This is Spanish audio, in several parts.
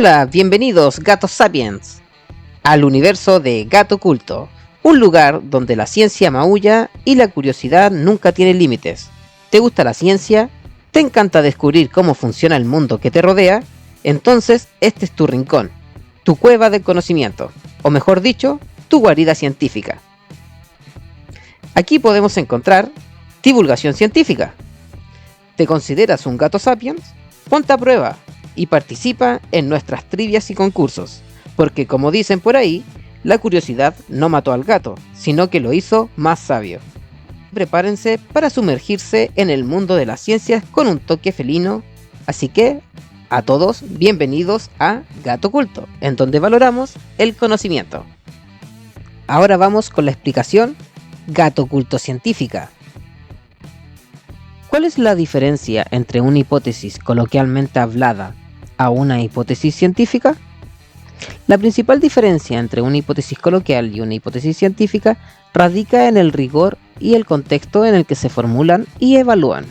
Hola, bienvenidos Gatos Sapiens al universo de Gato Oculto, un lugar donde la ciencia maulla y la curiosidad nunca tienen límites. ¿Te gusta la ciencia? ¿Te encanta descubrir cómo funciona el mundo que te rodea? Entonces este es tu rincón, tu cueva del conocimiento, o mejor dicho, tu guarida científica. Aquí podemos encontrar divulgación científica. ¿Te consideras un Gato Sapiens? Ponte a prueba y participa en nuestras trivias y concursos, porque como dicen por ahí, la curiosidad no mató al gato, sino que lo hizo más sabio. Prepárense para sumergirse en el mundo de las ciencias con un toque felino, así que a todos bienvenidos a Gato Oculto, en donde valoramos el conocimiento. Ahora vamos con la explicación Gato Oculto científica. ¿Cuál es la diferencia entre una hipótesis coloquialmente hablada a una hipótesis científica? La principal diferencia entre una hipótesis coloquial y una hipótesis científica radica en el rigor y el contexto en el que se formulan y evalúan.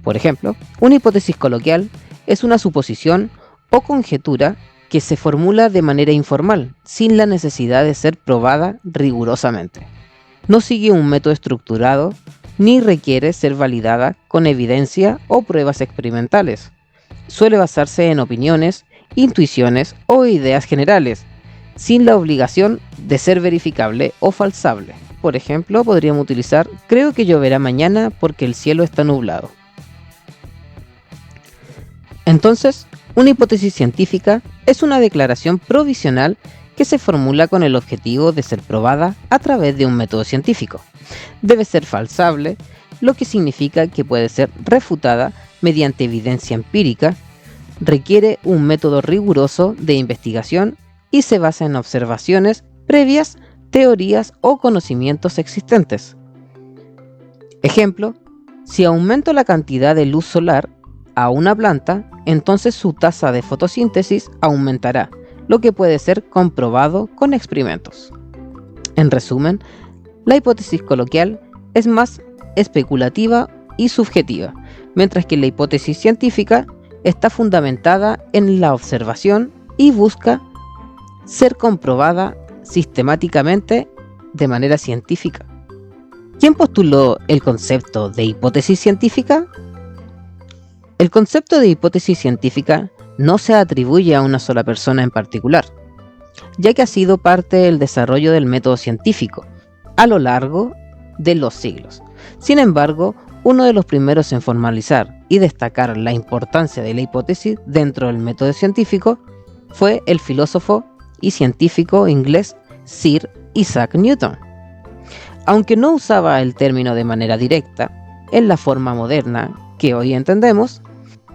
Por ejemplo, una hipótesis coloquial es una suposición o conjetura que se formula de manera informal, sin la necesidad de ser probada rigurosamente. No sigue un método estructurado, ni requiere ser validada con evidencia o pruebas experimentales. Suele basarse en opiniones, intuiciones o ideas generales, sin la obligación de ser verificable o falsable. Por ejemplo, podríamos utilizar creo que lloverá mañana porque el cielo está nublado. Entonces, una hipótesis científica es una declaración provisional que se formula con el objetivo de ser probada a través de un método científico. Debe ser falsable, lo que significa que puede ser refutada mediante evidencia empírica, requiere un método riguroso de investigación y se basa en observaciones previas, teorías o conocimientos existentes. Ejemplo, si aumento la cantidad de luz solar a una planta, entonces su tasa de fotosíntesis aumentará, lo que puede ser comprobado con experimentos. En resumen, la hipótesis coloquial es más especulativa y subjetiva, mientras que la hipótesis científica está fundamentada en la observación y busca ser comprobada sistemáticamente de manera científica. ¿Quién postuló el concepto de hipótesis científica? El concepto de hipótesis científica no se atribuye a una sola persona en particular, ya que ha sido parte del desarrollo del método científico a lo largo de los siglos. Sin embargo, uno de los primeros en formalizar y destacar la importancia de la hipótesis dentro del método científico fue el filósofo y científico inglés Sir Isaac Newton. Aunque no usaba el término de manera directa, en la forma moderna que hoy entendemos,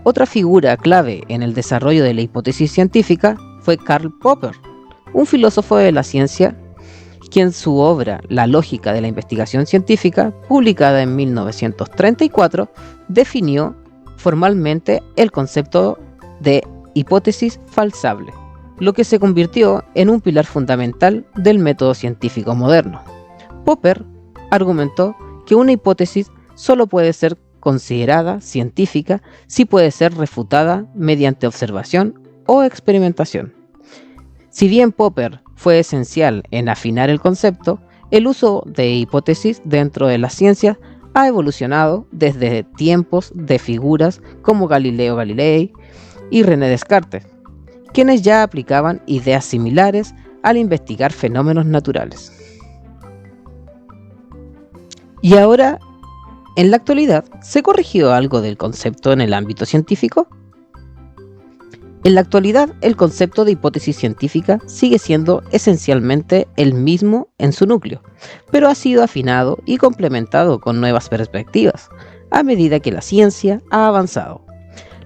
otra figura clave en el desarrollo de la hipótesis científica fue Karl Popper, un filósofo de la ciencia quien su obra La lógica de la investigación científica, publicada en 1934, definió formalmente el concepto de hipótesis falsable, lo que se convirtió en un pilar fundamental del método científico moderno. Popper argumentó que una hipótesis solo puede ser considerada científica si puede ser refutada mediante observación o experimentación. Si bien Popper fue esencial en afinar el concepto, el uso de hipótesis dentro de la ciencia ha evolucionado desde tiempos de figuras como Galileo Galilei y René Descartes, quienes ya aplicaban ideas similares al investigar fenómenos naturales. Y ahora, en la actualidad, ¿se corrigió algo del concepto en el ámbito científico? En la actualidad, el concepto de hipótesis científica sigue siendo esencialmente el mismo en su núcleo, pero ha sido afinado y complementado con nuevas perspectivas a medida que la ciencia ha avanzado.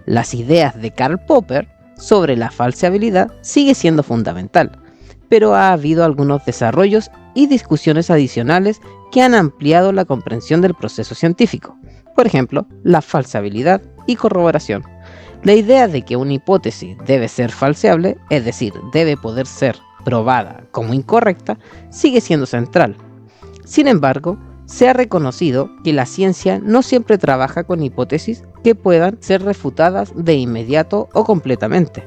Las ideas de Karl Popper sobre la falseabilidad sigue siendo fundamental, pero ha habido algunos desarrollos y discusiones adicionales que han ampliado la comprensión del proceso científico, por ejemplo, la falsabilidad y corroboración. La idea de que una hipótesis debe ser falseable, es decir, debe poder ser probada como incorrecta, sigue siendo central. Sin embargo, se ha reconocido que la ciencia no siempre trabaja con hipótesis que puedan ser refutadas de inmediato o completamente.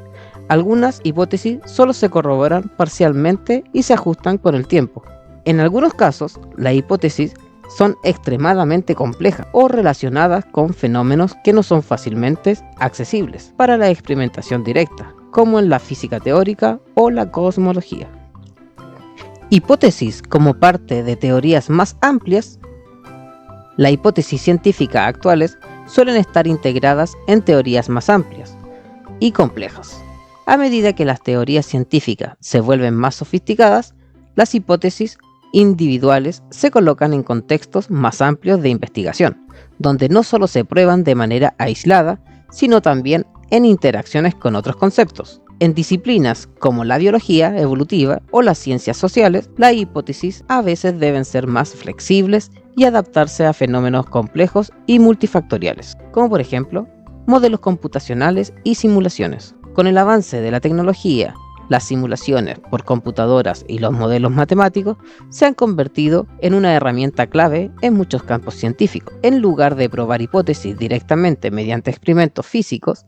Algunas hipótesis solo se corroboran parcialmente y se ajustan con el tiempo. En algunos casos, las hipótesis son extremadamente complejas o relacionadas con fenómenos que no son fácilmente accesibles para la experimentación directa, como en la física teórica o la cosmología. Hipótesis como parte de teorías más amplias. Las hipótesis científicas actuales suelen estar integradas en teorías más amplias y complejas. A medida que las teorías científicas se vuelven más sofisticadas, las hipótesis individuales se colocan en contextos más amplios de investigación, donde no solo se prueban de manera aislada, sino también en interacciones con otros conceptos. En disciplinas como la biología evolutiva o las ciencias sociales, las hipótesis a veces deben ser más flexibles y adaptarse a fenómenos complejos y multifactoriales, como por ejemplo, modelos computacionales y simulaciones. Con el avance de la tecnología, las simulaciones por computadoras y los modelos matemáticos se han convertido en una herramienta clave en muchos campos científicos. En lugar de probar hipótesis directamente mediante experimentos físicos,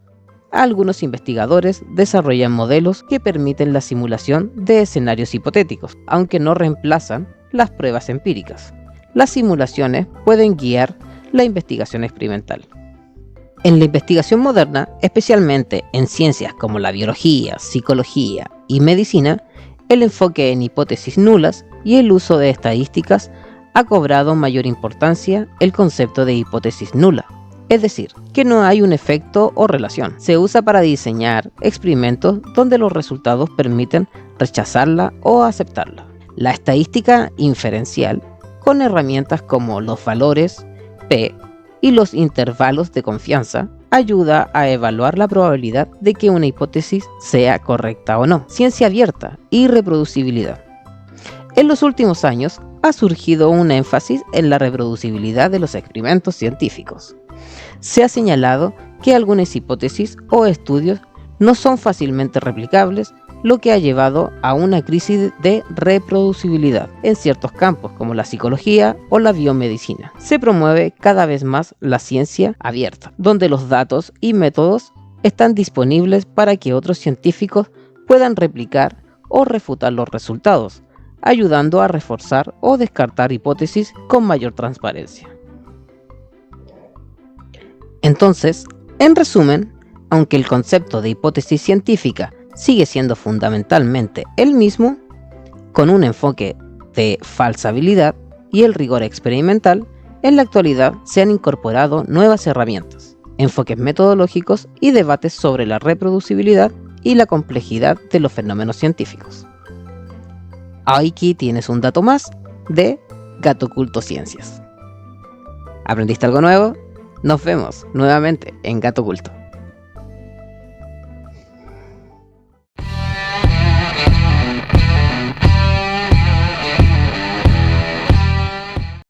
algunos investigadores desarrollan modelos que permiten la simulación de escenarios hipotéticos, aunque no reemplazan las pruebas empíricas. Las simulaciones pueden guiar la investigación experimental. En la investigación moderna, especialmente en ciencias como la biología, psicología y medicina, el enfoque en hipótesis nulas y el uso de estadísticas ha cobrado mayor importancia el concepto de hipótesis nula. Es decir, que no hay un efecto o relación. Se usa para diseñar experimentos donde los resultados permiten rechazarla o aceptarla. La estadística inferencial, con herramientas como los valores P y los intervalos de confianza, ayuda a evaluar la probabilidad de que una hipótesis sea correcta o no. Ciencia abierta y reproducibilidad. En los últimos años ha surgido un énfasis en la reproducibilidad de los experimentos científicos. Se ha señalado que algunas hipótesis o estudios no son fácilmente replicables, lo que ha llevado a una crisis de reproducibilidad en ciertos campos como la psicología o la biomedicina. Se promueve cada vez más la ciencia abierta, donde los datos y métodos están disponibles para que otros científicos puedan replicar o refutar los resultados, ayudando a reforzar o descartar hipótesis con mayor transparencia. Entonces, en resumen, aunque el concepto de hipótesis científica sigue siendo fundamentalmente el mismo, con un enfoque de falsabilidad y el rigor experimental, en la actualidad se han incorporado nuevas herramientas, enfoques metodológicos y debates sobre la reproducibilidad y la complejidad de los fenómenos científicos. Aquí tienes un dato más de Gato Oculto Ciencias. ¿Aprendiste algo nuevo? Nos vemos nuevamente en Gato Oculto.